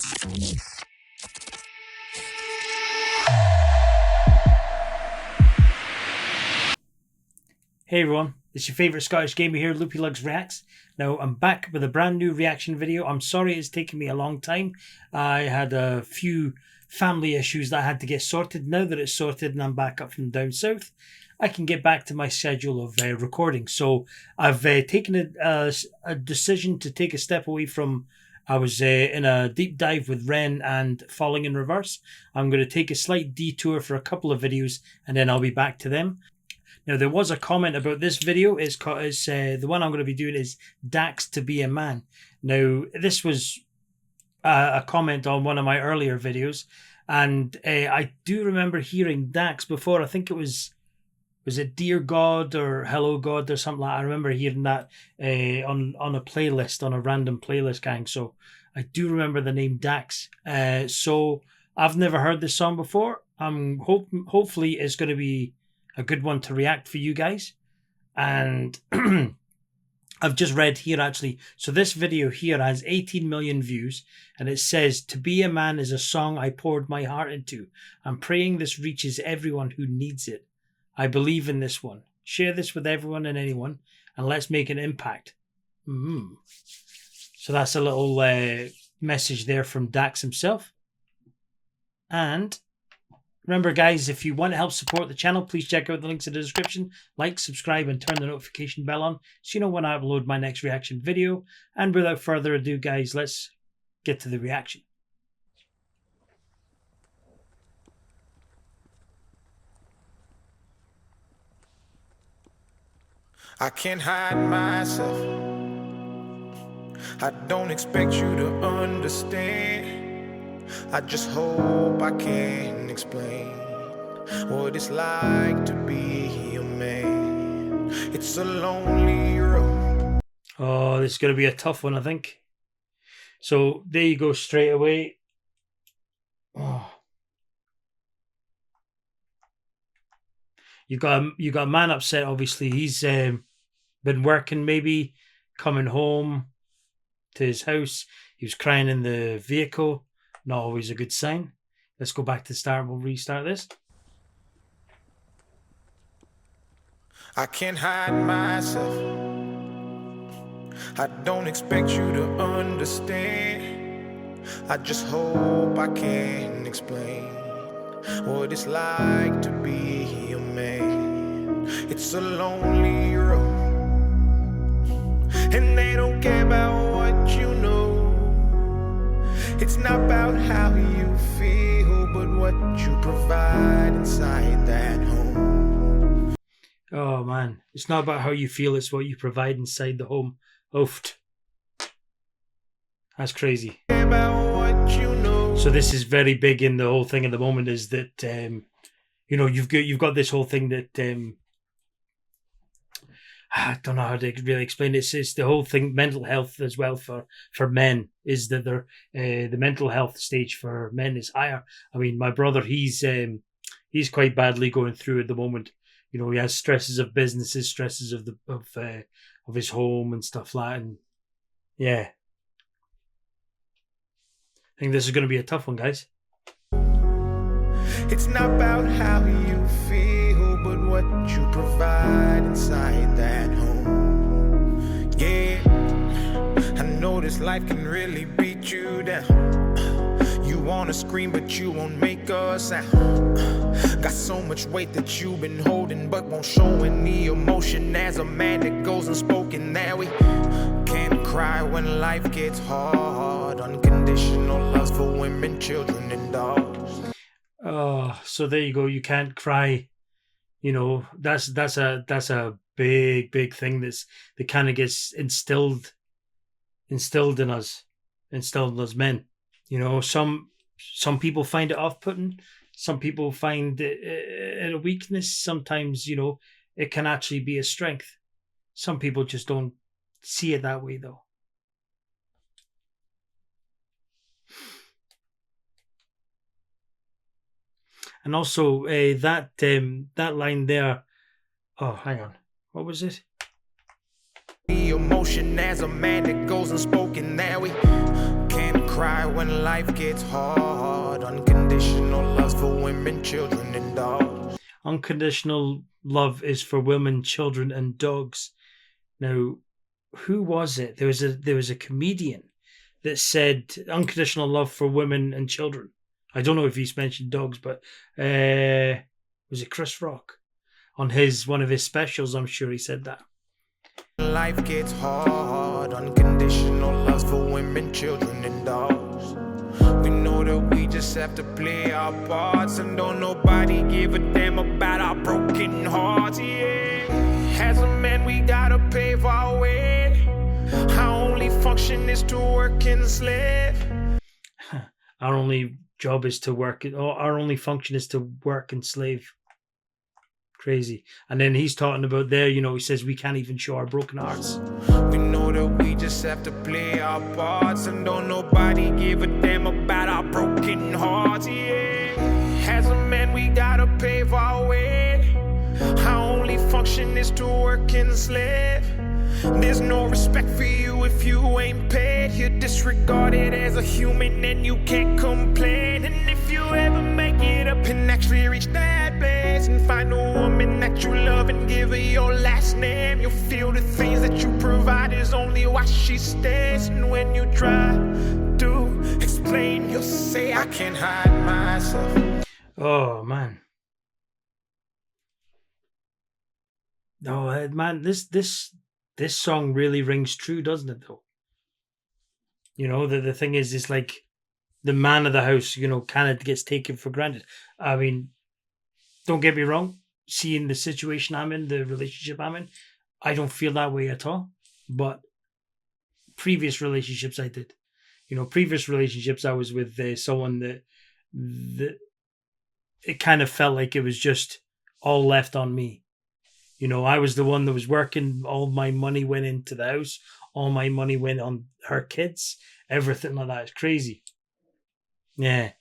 Hey everyone, it's your favourite Scottish gamer here, Loopy Lugs Reacts. Now I'm back with a brand new reaction video. I'm sorry it's taken me a long time. I had a few family issues that I had to get sorted. Now that it's sorted and I'm back up from down south, I can get back to my schedule of recording. So I've taken a decision to take a step away from. I was in a deep dive with Ren and Falling in Reverse. I'm going to take a slight detour for a couple of videos and then I'll be back to them. Now, there was a comment about this video. The one I'm going to be doing is Dax to be a man. Now, this was a comment on one of my earlier videos. And I do remember hearing Dax before. I think it was it Dear God or Hello God or something like that? I remember hearing that on a playlist, on a random playlist, gang. So I do remember the name Dax. So I've never heard this song before. Hopefully it's going to be a good one to react for you guys. And I've just read here actually, so this video here has 18 million views and it says, "To Be a Man is a song I poured my heart into. I'm praying this reaches everyone who needs it. I believe in this one. Share this with everyone and anyone and let's make an impact." So that's a little message there from Dax himself. And remember, guys, if you want to help support the channel, please check out the links in the description. Like, subscribe, and turn the notification bell on so you know when I upload my next reaction video. And without further ado, guys, let's get to the reaction. I can't hide myself. I don't expect you to understand. I just hope I can explain what it's like to be a man. It's a lonely road. Oh, this is going to be a tough one, I think. So there you go, straight away. Oh. You got a man upset. Obviously, he's been working, maybe coming home to his house. He was crying in the vehicle. Not always a good sign. Let's go back to the start. We'll restart this. I can't hide myself. I don't expect you to understand. I just hope I can explain what it's like to be a man. It's a lonely road, and they don't care about what you know. It's not about how you feel, but what you provide inside that home. Oh man, it's not about how you feel, it's what you provide inside the home. Oofed. That's crazy. So this is very big in the whole thing at the moment, is that you know, you've got this whole thing that I don't know how to really explain it. It's the whole thing, mental health as well for men, is that they're the mental health stage for men is higher. I mean, my brother, he's quite badly going through at the moment. You know, he has stresses of businesses, stresses of his home and stuff like that. And yeah, I think this is going to be a tough one, guys. It's not about how you feel, but what you provide inside that home. Yeah, I know this life can really beat you down. You wanna scream, but you won't make a sound. Got so much weight that you've been holding, but won't show any emotion. As a man that goes unspoken, that we can't cry when life gets hard. Unconditional love for women, children, and dogs. Oh, so there you go. You can't cry. You know, that's a big thing that kind of gets instilled in us men. You know, some people find it off-putting. Some people find it a weakness. Sometimes, you know, it can actually be a strength. Some people just don't see it that way, though. And also that line there. Oh, hang on. What was it? The emotion as a man that goes unspoken. Now we can't cry cry when life gets hard. Unconditional love's for women, children, and dogs. Unconditional love is for women, children, and dogs. Now, who was it? There was a comedian that said unconditional love for women and children. I don't know if he's mentioned dogs, but was it Chris Rock? On one of his specials, I'm sure he said that. Life gets hard. Unconditional love's for women, children, and dogs. We know that we just have to play our parts, and don't nobody give a damn about our broken hearts. Yeah, as a man we gotta pave our way. Our only function is to work and slave. Our only job is to work. Our only function is to work and slave. Crazy. And then he's talking about there, he says we can't even show our broken hearts. We know that we just have to play our parts, and don't nobody give a damn about our broken hearts. Yeah, as a man we gotta pave our way. Our only function is to work and slave. There's no respect for you if you ain't paid. You're disregarded as a human and you can't complain. And if you ever make it up and actually reach that place and find a woman that you love and give her your last name, you'll feel the things that you provide is only why she stays. And when you try to explain, you'll say, I can't hide myself. Oh, man. Oh, man, this song really rings true, doesn't it, though? The thing is, it's like the man of the house, kind of gets taken for granted. I mean, don't get me wrong, seeing the situation I'm in, the relationship I'm in, I don't feel that way at all. But previous relationships I did. Previous relationships I was with someone that it kind of felt like it was just all left on me. I was the one that was working. All my money went into the house. All my money went on her kids. Everything like that. It's crazy. Yeah.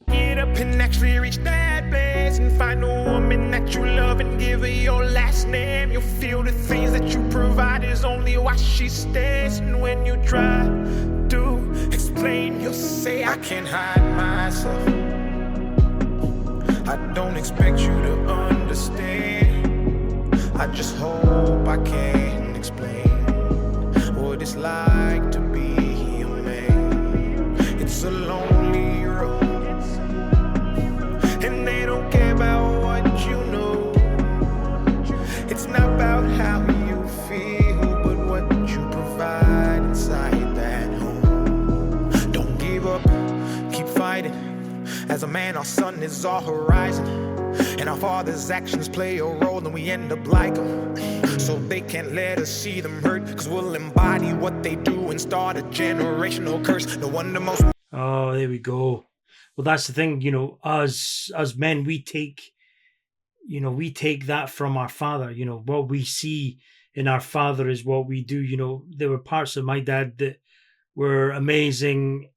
Get up and actually reach that place and find a woman that you love and give her your last name. You'll feel the things that you provide is only why she stays. And when you try to explain, you'll say, I can't hide myself. I don't expect you to understand. I just hope I can explain what it's like to be a man. It's a lonely road, and they don't care about what you know. It's not about how you feel, but what you provide inside that home. Don't give up, keep fighting. As a man, our sun is our horizon, and our father's actions play a role, and we end up like them. So they can't let us see them hurt, because we'll embody what they do and start a generational curse. No wonder most... Oh, there we go. Well, that's the thing, as men, we take that from our father. What we see in our father is what we do. There were parts of my dad that were amazing.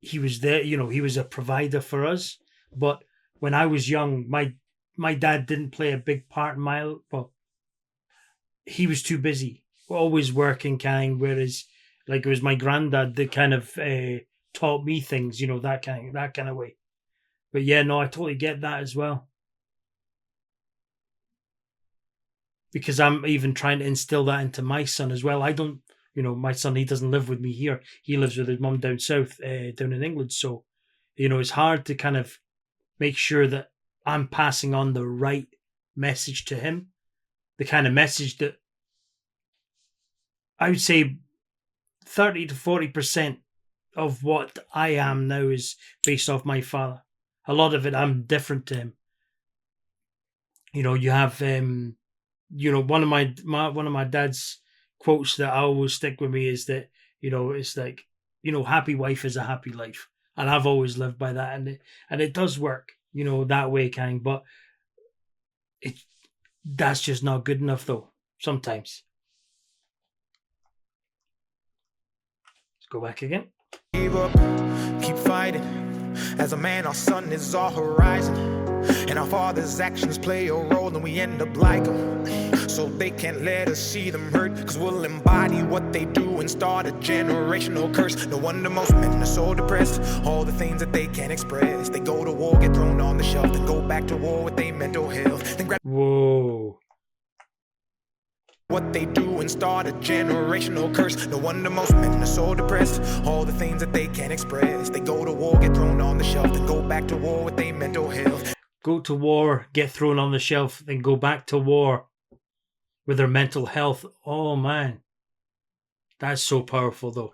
He was there, he was a provider for us. But when I was young, my dad didn't play a big part in he was too busy, always working, whereas like it was my granddad that kind of taught me things, that kind of way. But yeah, no, I totally get that as well. Because I'm even trying to instill that into my son as well. I don't, my son, he doesn't live with me here. He lives with his mum down south, down in England. So, it's hard to kind of make sure that I'm passing on the right message to him. The kind of message that I would say 30 to 40% of what I am now is based off my father. A lot of it, I'm different to him. You have, one of my dad's quotes that I always stick with me is that, it's like, happy wife is a happy life. And I've always lived by that. And it does work, that way, but that's just not good enough though, sometimes. Let's go back again. Give up, keep fighting. As a man, our sun is our horizon, And our father's actions play a role and we end up like them. So they can't let us see them hurt, cause we'll embody what they do and start a generational curse. No wonder most men are so depressed. All the things that they can't express. They go to war, get thrown on the shelf, then go back to war with their mental health. Then grab Whoa. what they do and start a generational curse. No wonder most men are so depressed. All the things that they can't express. They go to war, get thrown on the shelf, then go back to war with their mental health. Go to war, get thrown on the shelf, then go back to war with their mental health. Oh man. That's so powerful though.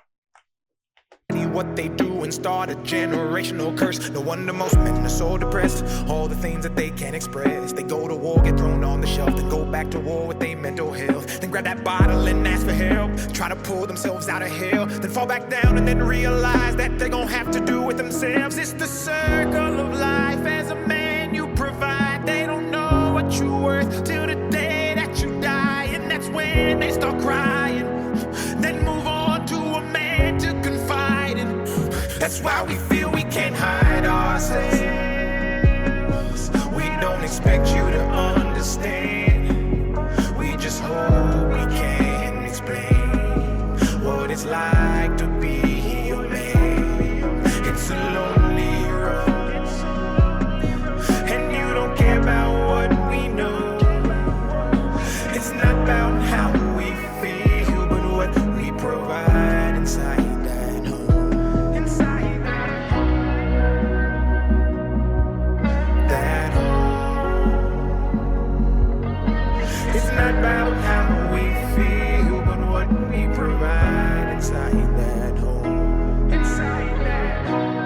What they do and start a generational curse. No wonder most men are so depressed. All the things that they can't express. They go to war, get thrown on the shelf, then go back to war with their mental health. Then grab that bottle and ask for help. Try to pull themselves out of hell. Then fall back down and then realize that they're gonna have to do it themselves. It's the circle of life. As a man you provide. They don't know what you're worth till the day that you die. And that's when they start crying. Then move on to a man to confide in. That's why we feel we can't hide ourselves. We don't expect you to understand. We just hope we can explain what it's like to be a man. It's a lonely road, and you don't care about what we know. It's not about how we feel, but what we provide inside that home. Inside that home. It's not about how we feel, but what we provide inside that home. Inside that home.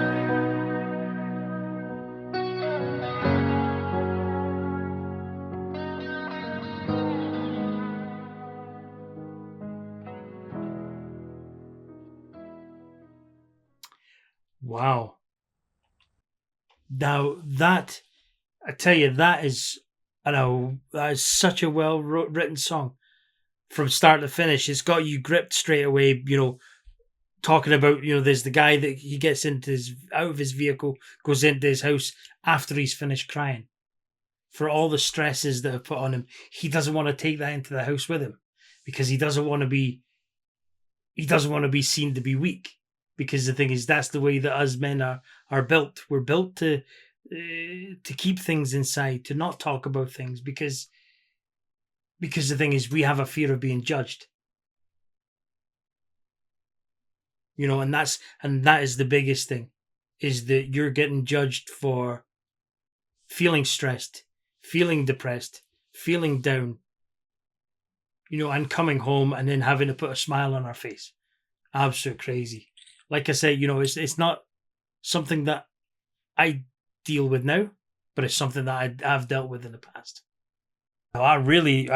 Wow. Now that, I tell you, that is such a well written song from start to finish. It's got you gripped straight away, you know, talking about, you know, there's the guy that he gets out of his vehicle, goes into his house after he's finished crying for all the stresses that have put on him. He doesn't want to take that into the house with him because he doesn't want to be seen to be weak. Because the thing is, that's the way that us men are built. We're built to keep things inside, to not talk about things, because the thing is, we have a fear of being judged. You know, and that is the biggest thing, is that you're getting judged for feeling stressed, feeling depressed, feeling down. You know, and coming home and then having to put a smile on our face. Absolute crazy. Like I said, you know, it's not something that I deal with now, but it's something that I've dealt with in the past. I really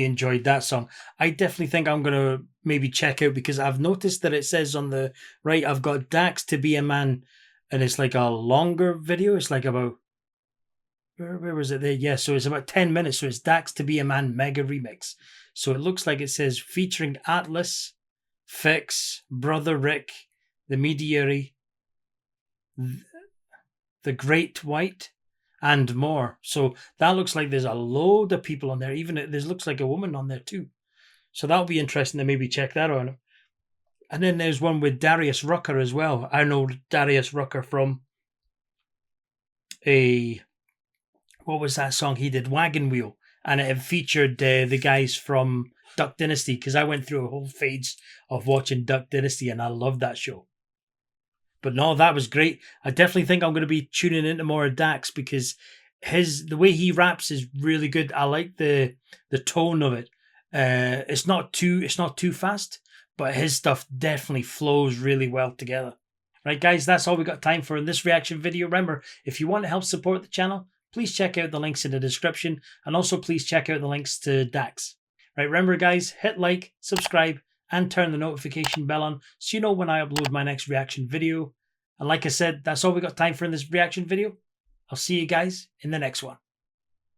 enjoyed that song. I definitely think I'm going to maybe check out, because I've noticed that it says on the right, I've got Dax to Be a Man, and it's like a longer video. It's like about, where was it there? Yeah, so it's about 10 minutes. So it's Dax to Be a Man Mega Remix. So it looks like it says featuring Atlas, Fix, Brother Rick, The Mediary, The Great White, and more. So that looks like there's a load of people on there. Even there looks like a woman on there too. So that'll be interesting to maybe check that out. And then there's one with Darius Rucker as well. I know Darius Rucker from what was that song he did? Wagon Wheel. And it featured the guys from Duck Dynasty, because I went through a whole phase of watching Duck Dynasty and I loved that show. But no, that was great. I definitely think I'm going to be tuning into more of Dax, because the way he raps is really good. I like the tone of it. It's not too fast, but his stuff definitely flows really well together. Right, guys, that's all we got time for in this reaction video. Remember, if you want to help support the channel, please check out the links in the description, and also please check out the links to Dax. Right, remember guys, hit like, subscribe, and turn the notification bell on so you know when I upload my next reaction video. And like I said, that's all we got time for in this reaction video. I'll see you guys in the next one.